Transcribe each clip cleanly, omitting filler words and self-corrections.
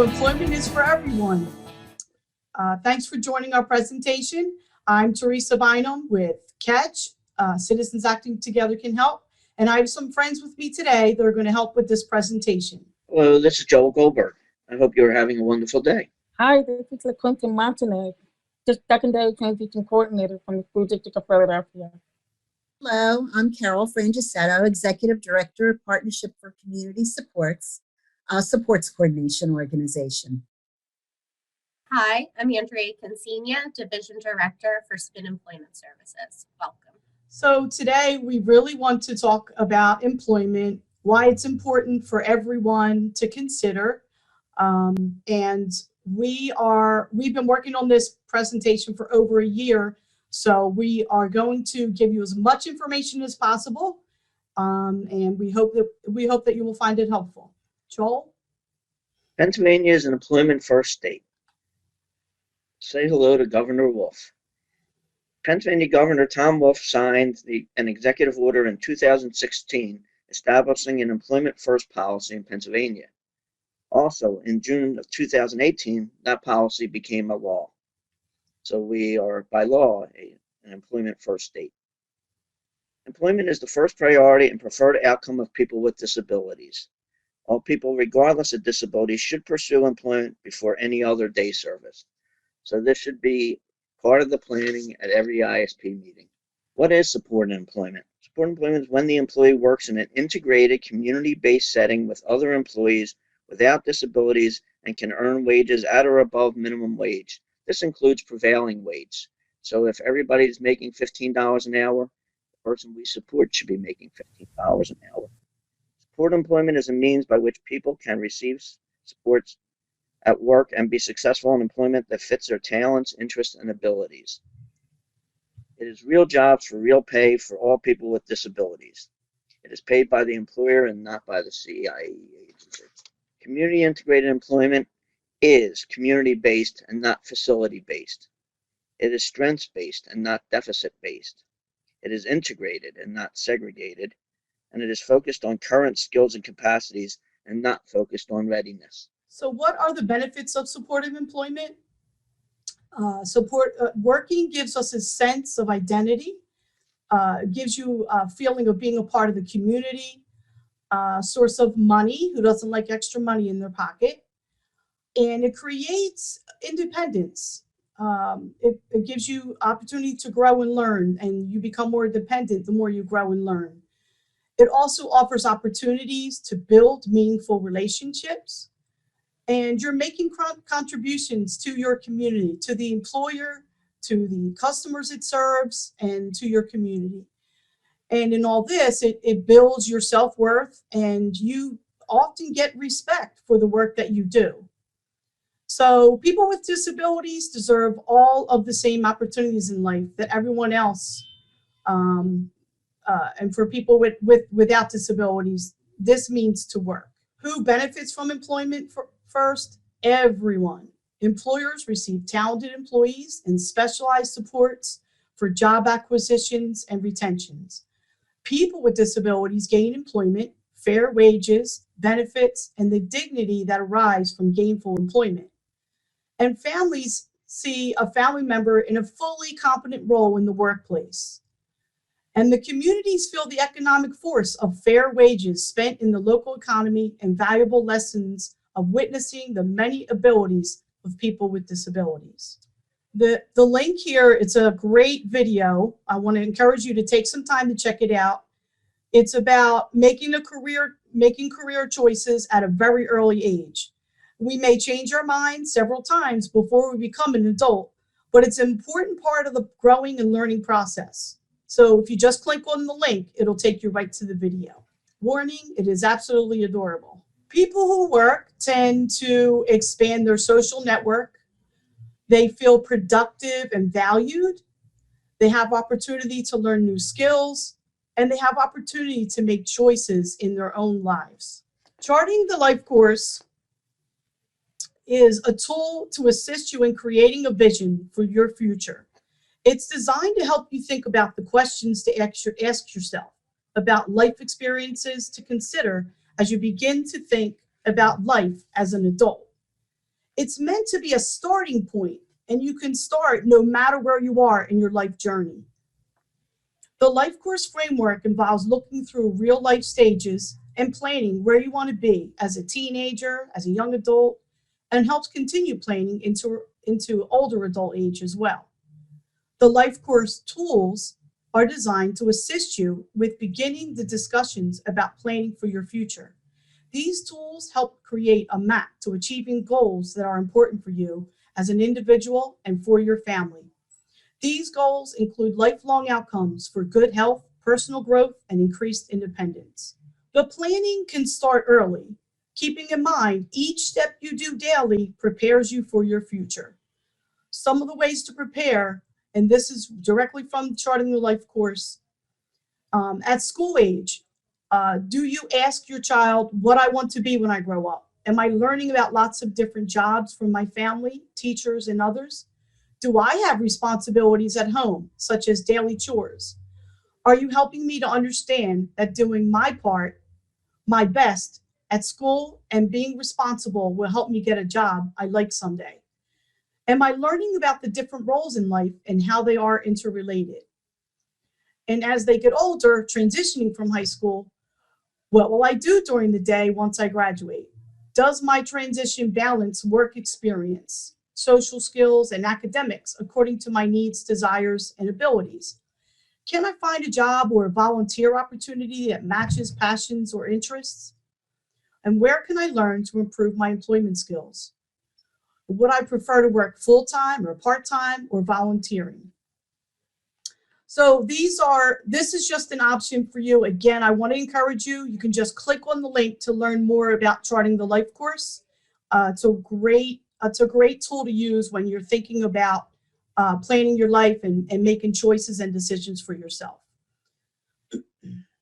So employment is for everyone. Thanks for joining our presentation. I'm Teresa Bynum with Catch, Citizens Acting Together Can Help, and I have some friends with me today that are going to help with this presentation. Hello, this is Joel Goldberg. I hope you're having a wonderful day. Hi, this is LaQuinta Montague, the secondary transition coordinator from the School District of Philadelphia. Hello, I'm Carol Frangisetto, Executive Director of Partnership for Community Supports, Supports Coordination Organization. Hi, I'm Andrea Consenia, Division Director for SPIN Employment Services. Welcome. So today we really want to talk about employment, why it's important for everyone to consider. And we've been working on this presentation for over a year. So we are going to give you as much information as possible. And we hope that you will find it helpful. Joel? Pennsylvania is an employment first state. Say hello to Governor Wolf. Pennsylvania Governor Tom Wolf signed an executive order in 2016 establishing an employment first policy in Pennsylvania. Also, in June of 2018, that policy became a law. So we are, by law, an employment first state. Employment is the first priority and preferred outcome of people with disabilities. All people, regardless of disability, should pursue employment before any other day service. So this should be part of the planning at every ISP meeting. What is supported employment? Supported employment is when the employee works in an integrated, community-based setting with other employees without disabilities and can earn wages at or above minimum wage. This includes prevailing wage. So if everybody's making $15 an hour, the person we support should be making $15 an hour. Supported employment is a means by which people can receive supports at work and be successful in employment that fits their talents, interests, and abilities. It is real jobs for real pay for all people with disabilities. It is paid by the employer and not by the CIE agency. Community integrated employment is community-based and not facility-based. It is strengths-based and not deficit-based. It is integrated and not segregated, and it is focused on current skills and capacities and not focused on readiness. So what are the benefits of supportive employment? Working gives us a sense of identity, gives you a feeling of being a part of the community, source of money, who doesn't like extra money in their pocket, and it creates independence. It gives you opportunity to grow and learn, and you become more independent the more you grow and learn. It also offers opportunities to build meaningful relationships, and you're making contributions to your community, to the employer, to the customers it serves, and to your community. And in all this, it builds your self-worth, and you often get respect for the work that you do. So people with disabilities deserve all of the same opportunities in life that everyone else. And for people without disabilities, this means to work. Who benefits from employment first? Everyone. Employers receive talented employees and specialized supports for job acquisitions and retentions. People with disabilities gain employment, fair wages, benefits, and the dignity that arise from gainful employment. And families see a family member in a fully competent role in the workplace. And the communities feel the economic force of fair wages spent in the local economy and valuable lessons of witnessing the many abilities of people with disabilities. The link here, it's a great video. I want to encourage you to take some time to check it out. It's about making career choices at a very early age. We may change our minds several times before we become an adult, but it's an important part of the growing and learning process. So if you just click on the link, it'll take you right to the video. Warning, it is absolutely adorable. People who work tend to expand their social network. They feel productive and valued. They have opportunity to learn new skills, and they have opportunity to make choices in their own lives. Charting the life course is a tool to assist you in creating a vision for your future. It's designed to help you think about the questions to ask yourself, about life experiences to consider as you begin to think about life as an adult. It's meant to be a starting point, and you can start no matter where you are in your life journey. The life course framework involves looking through real life stages and planning where you want to be as a teenager, as a young adult, and helps continue planning into older adult age as well. The life course tools are designed to assist you with beginning the discussions about planning for your future. These tools help create a map to achieving goals that are important for you as an individual and for your family. These goals include lifelong outcomes for good health, personal growth, and increased independence. The planning can start early, keeping in mind each step you do daily prepares you for your future. Some of the ways to prepare, and this is directly from Charting Your Life course, at school age, do you ask your child what I want to be when I grow up? Am I learning about lots of different jobs from my family, teachers, and others? Do I have responsibilities at home, such as daily chores? Are you helping me to understand that doing my part, my best, at school and being responsible will help me get a job I like someday? Am I learning about the different roles in life and how they are interrelated? And as they get older, transitioning from high school, what will I do during the day once I graduate? Does my transition balance work experience, social skills, and academics according to my needs, desires, and abilities? Can I find a job or a volunteer opportunity that matches passions or interests? And where can I learn to improve my employment skills? Would I prefer to work full-time or part-time or volunteering? So this is just an option for you. Again, I want to encourage you. You can just click on the link to learn more about Charting the Life course. It's a great tool to use when you're thinking about planning your life and making choices and decisions for yourself.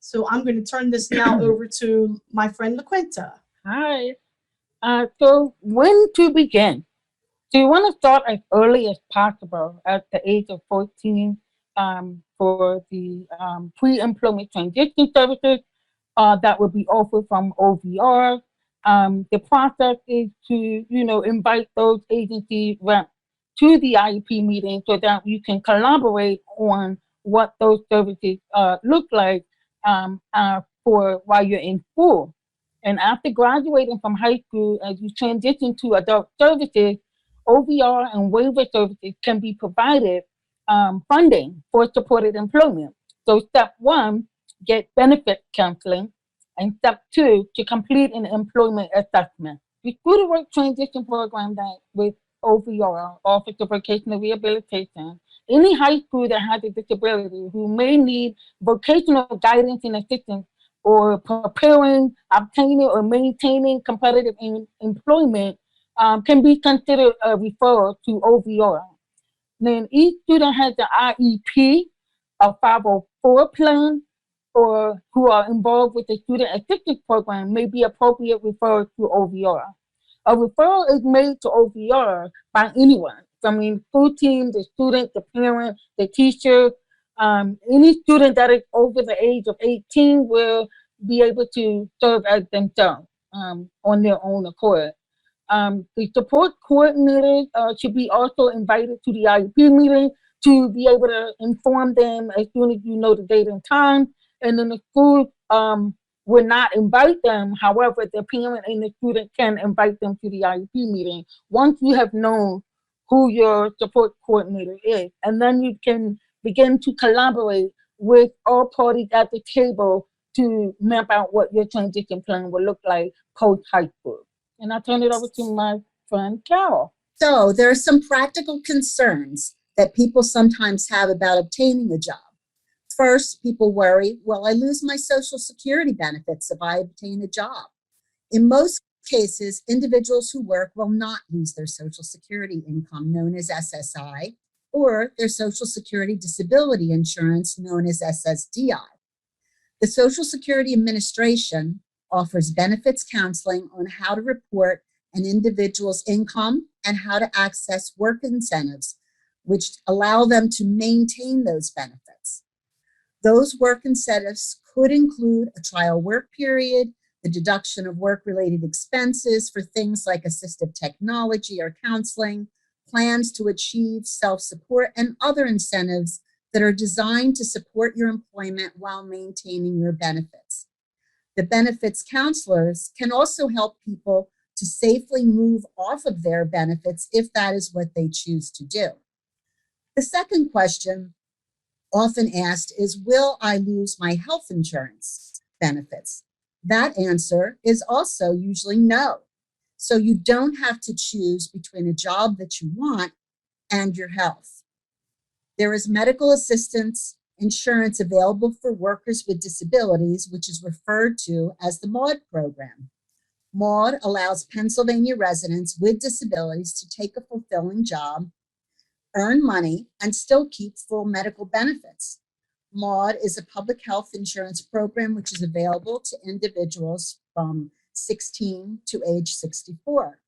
So I'm going to turn this now over to my friend LaQuinta. Hi. So when to begin? So you want to start as early as possible at the age of 14 for the pre-employment transition services that will be offered from OVR. The process is to, invite those agency reps to the IEP meeting so that you can collaborate on what those services look like for while you're in school. And after graduating from high school, as you transition to adult services, OVR and waiver services can be provided funding for supported employment. So step one, get benefit counseling. And step two, to complete an employment assessment. The School to Work Transition Program that with OVR, Office of Vocational Rehabilitation, any high school that has a disability who may need vocational guidance and assistance or preparing, obtaining, or maintaining competitive employment can be considered a referral to OVR. Then each student has an IEP, a 504 plan, or who are involved with the student assistance program may be appropriate referred to OVR. A referral is made to OVR by anyone, from the school team, the student, the parent, the teacher. Any student that is over the age of 18 will be able to serve as themselves on their own accord. The support coordinators should be also invited to the IEP meeting to be able to inform them as soon as you know the date and time. And then the school will not invite them. However, the parent and the student can invite them to the IEP meeting once you have known who your support coordinator is. And then you can begin to collaborate with all parties at the table to map out what your transition plan will look like post high school. And I'll turn it over to my friend Carol. So there are some practical concerns that people sometimes have about obtaining a job. First, people worry, will I lose my Social Security benefits if I obtain a job? In most cases, individuals who work will not lose their Social Security income, known as SSI, or their Social Security disability insurance, known as SSDI. The Social Security Administration offers benefits counseling on how to report an individual's income and how to access work incentives, which allow them to maintain those benefits. Those work incentives could include a trial work period, the the deduction of work-related expenses for things like assistive technology or counseling, plans to achieve self-support, and other incentives that are designed to support your employment while maintaining your benefits. The benefits counselors can also help people to safely move off of their benefits if that is what they choose to do. The second question often asked is, will I lose my health insurance benefits? That answer is also usually no. So you don't have to choose between a job that you want and your health. There is medical assistance insurance available for workers with disabilities, which is referred to as the MAUD program. MAUD allows Pennsylvania residents with disabilities to take a fulfilling job, earn money, and still keep full medical benefits. MAUD is a public health insurance program which is available to individuals from 16 to age 64.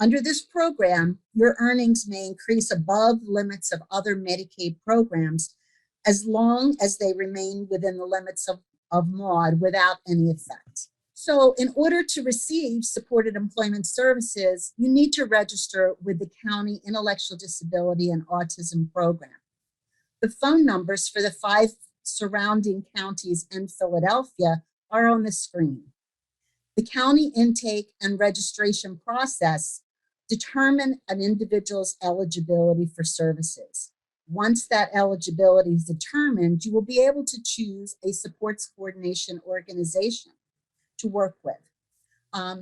Under this program, your earnings may increase above limits of other Medicaid programs as long as they remain within the limits of MAUD without any effect. So in order to receive supported employment services, you need to register with the County Intellectual Disability and Autism Program. The phone numbers for the 5 surrounding counties and Philadelphia are on the screen. The county intake and registration process determine an individual's eligibility for services. Once that eligibility is determined, you will be able to choose a supports coordination organization to work with.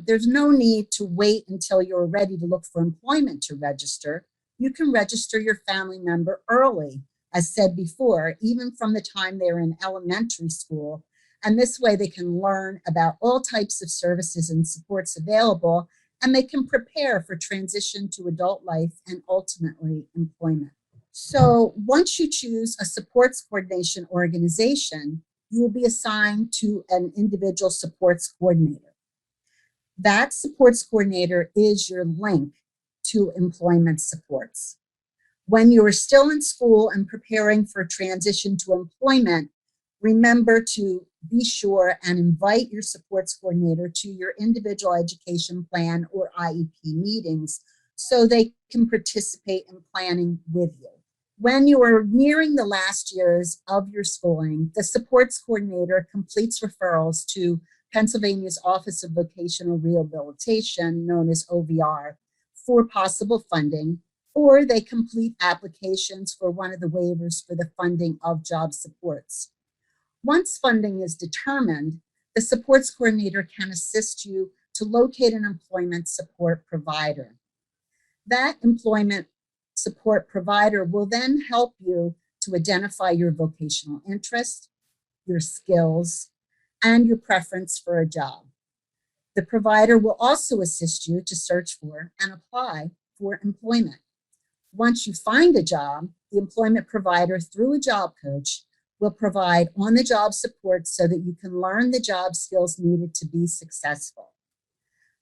There's no need to wait until you're ready to look for employment to register. You can register your family member early, as said before, even from the time they're in elementary school. And this way they can learn about all types of services and supports available, and they can prepare for transition to adult life and ultimately employment. So once you choose a supports coordination organization, you will be assigned to an individual supports coordinator. That supports coordinator is your link to employment supports. When you are still in school and preparing for transition to employment, remember to be sure and invite your supports coordinator to your individual education plan or IEP meetings so they can participate in planning with you. When you are nearing the last years of your schooling, the supports coordinator completes referrals to Pennsylvania's Office of Vocational Rehabilitation, known as OVR, for possible funding, or they complete applications for one of the waivers for the funding of job supports. Once funding is determined, the supports coordinator can assist you to locate an employment support provider. That employment support provider will then help you to identify your vocational interest, your skills, and your preference for a job. The provider will also assist you to search for and apply for employment. Once you find a job, the employment provider, through a job coach, will provide on-the-job support so that you can learn the job skills needed to be successful.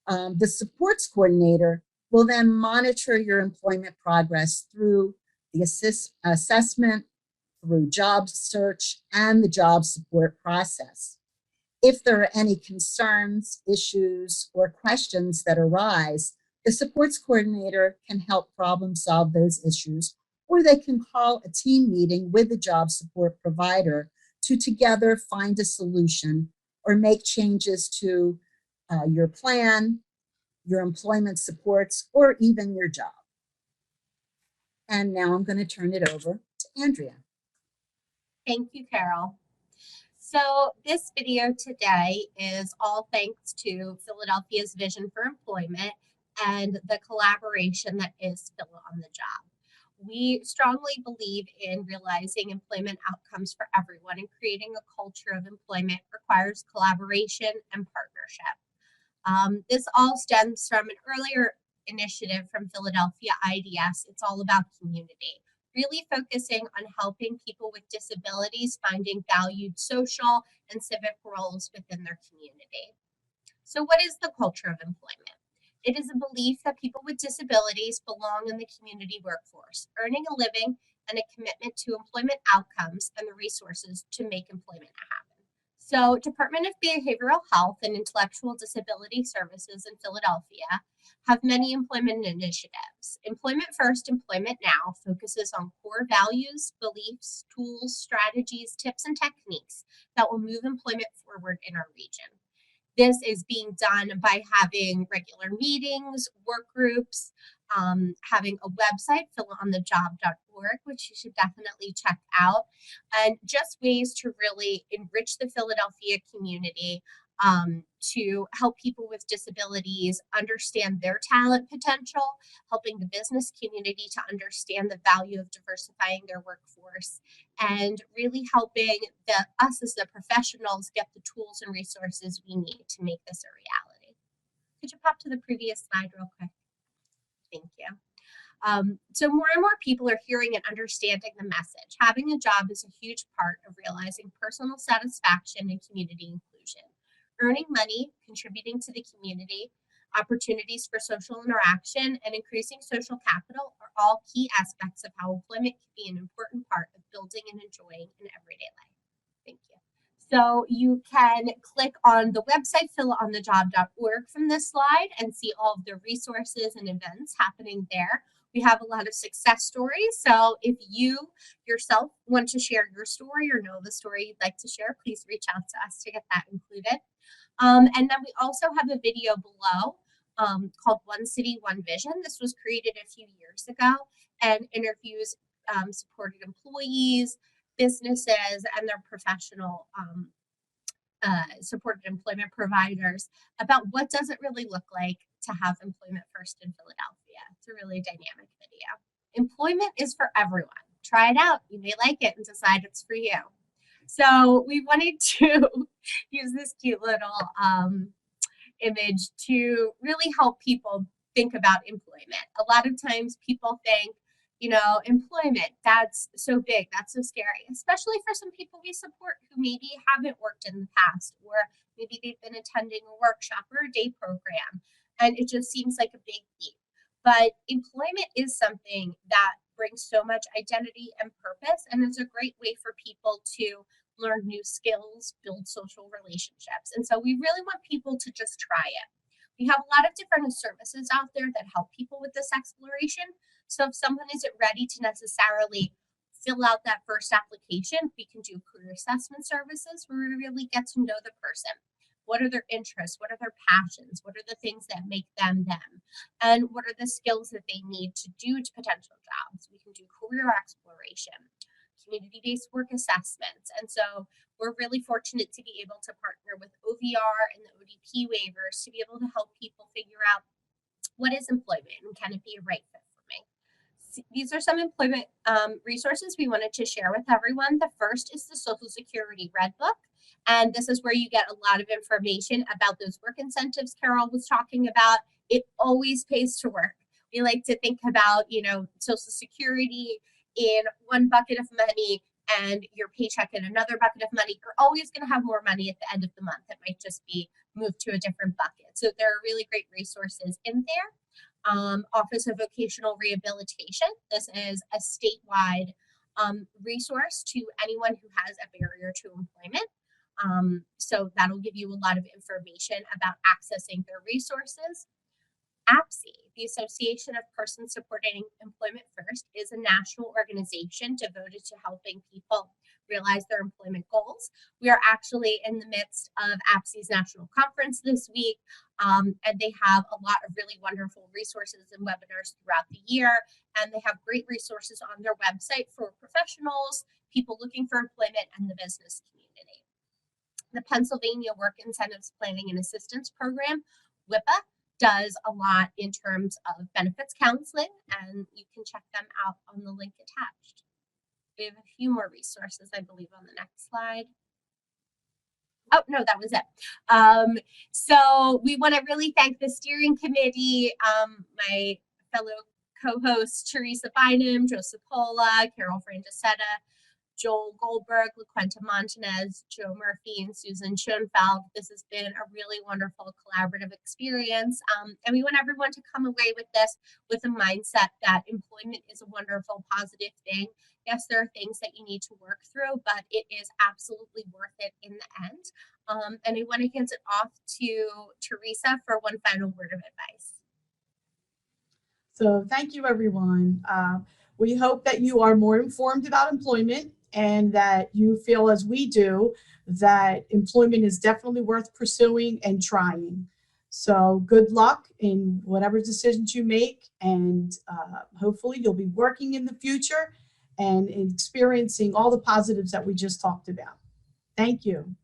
The supports coordinator will then monitor your employment progress through the assessment, through job search, and the job support process. If there are any concerns, issues, or questions that arise, the supports coordinator can help problem solve those issues, or they can call a team meeting with the job support provider to together find a solution or make changes to your plan, your employment supports, or even your job. And now I'm going to turn it over to Andrea. Thank you, Carol. So this video today is all thanks to Philadelphia's Vision for Employment and the collaboration that is Phila on the Job. We strongly believe in realizing employment outcomes for everyone, and creating a culture of employment requires collaboration and partnership. This all stems from an earlier initiative from Philadelphia IDS. It's all about community, really focusing on helping people with disabilities finding valued social and civic roles within their community. So what is the culture of employment? It is a belief that people with disabilities belong in the community workforce, earning a living, and a commitment to employment outcomes and the resources to make employment happen. So, Department of Behavioral Health and Intellectual Disability Services in Philadelphia have many employment initiatives. Employment First, Employment Now focuses on core values, beliefs, tools, strategies, tips, and techniques that will move employment forward in our region. This is being done by having regular meetings, work groups, having a website, philonthejob.org, which you should definitely check out, and just ways to really enrich the Philadelphia community, to help people with disabilities understand their talent potential, helping the business community to understand the value of diversifying their workforce, and really helping us as the professionals get the tools and resources we need to make this a reality. Could you pop to the previous slide real quick? Thank you. So more and more people are hearing and understanding the message. Having a job is a huge part of realizing personal satisfaction and community inclusion. Earning money, contributing to the community, opportunities for social interaction, and increasing social capital are all key aspects of how employment can be an important part of building and enjoying an everyday life. Thank you. So you can click on the website philonthejob.org from this slide and see all of the resources and events happening there. We have a lot of success stories. So if you yourself want to share your story or know the story you'd like to share, please reach out to us to get that included. And then we also have a video below called One City, One Vision. This was created a few years ago and interviews supported employees, businesses, and their professional supported employment providers about what does it really look like to have employment first in Philadelphia. It's a really dynamic video. Employment is for everyone. Try it out. You may like it and decide it's for you. So we wanted to use this cute little image to really help people think about employment. A lot of times people think, employment, that's so big, that's so scary, especially for some people we support who maybe haven't worked in the past, or maybe they've been attending a workshop or a day program, and it just seems like a big leap. But employment is something that brings so much identity and purpose, and it's a great way for people to learn new skills, build social relationships. And so we really want people to just try it. We have a lot of different services out there that help people with this exploration. So if someone isn't ready to necessarily fill out that first application, we can do career assessment services where we really get to know the person. What are their interests? What are their passions? What are the things that make them them? And what are the skills that they need to do to potential jobs? We can do career exploration, community-based work assessments. And so we're really fortunate to be able to partner with OVR and the ODP waivers to be able to help people figure out what is employment and can it be a right fit for me. These are some employment resources we wanted to share with everyone. The first is the Social Security Red Book. And this is where you get a lot of information about those work incentives Carol was talking about. It always pays to work. We like to think about, Social Security in one bucket of money and your paycheck in another bucket of money. You're always going to have more money at the end of the month. It might just be moved to a different bucket. So there are really great resources in there. Office of Vocational Rehabilitation. This is a statewide resource to anyone who has a barrier to employment. So that'll give you a lot of information about accessing their resources. APSE, the Association of Persons Supporting Employment First, is a national organization devoted to helping people realize their employment goals. We are actually in the midst of APSE's national conference this week, and they have a lot of really wonderful resources and webinars throughout the year, and they have great resources on their website for professionals, people looking for employment, and the business community. The Pennsylvania Work Incentives Planning and Assistance Program, WIPA, does a lot in terms of benefits counseling, and you can check them out on the link attached. We have a few more resources, I believe, on the next slide. Oh, no, that was it. So we want to really thank the steering committee, my fellow co-hosts, Teresa Bynum, Joseph Pola, Carol Frangicetta, Joel Goldberg, LaQuenta Montanez, Joe Murphy, and Susan Schoenfeld. This has been a really wonderful collaborative experience. And we want everyone to come away with this with a mindset that employment is a wonderful, positive thing. Yes, there are things that you need to work through, but it is absolutely worth it in the end. And I want to hand it off to Teresa for one final word of advice. So thank you, everyone. We hope that you are more informed about employment and that you feel as we do that employment is definitely worth pursuing and trying. So good luck in whatever decisions you make, and hopefully you'll be working in the future and experiencing all the positives that we just talked about. Thank you.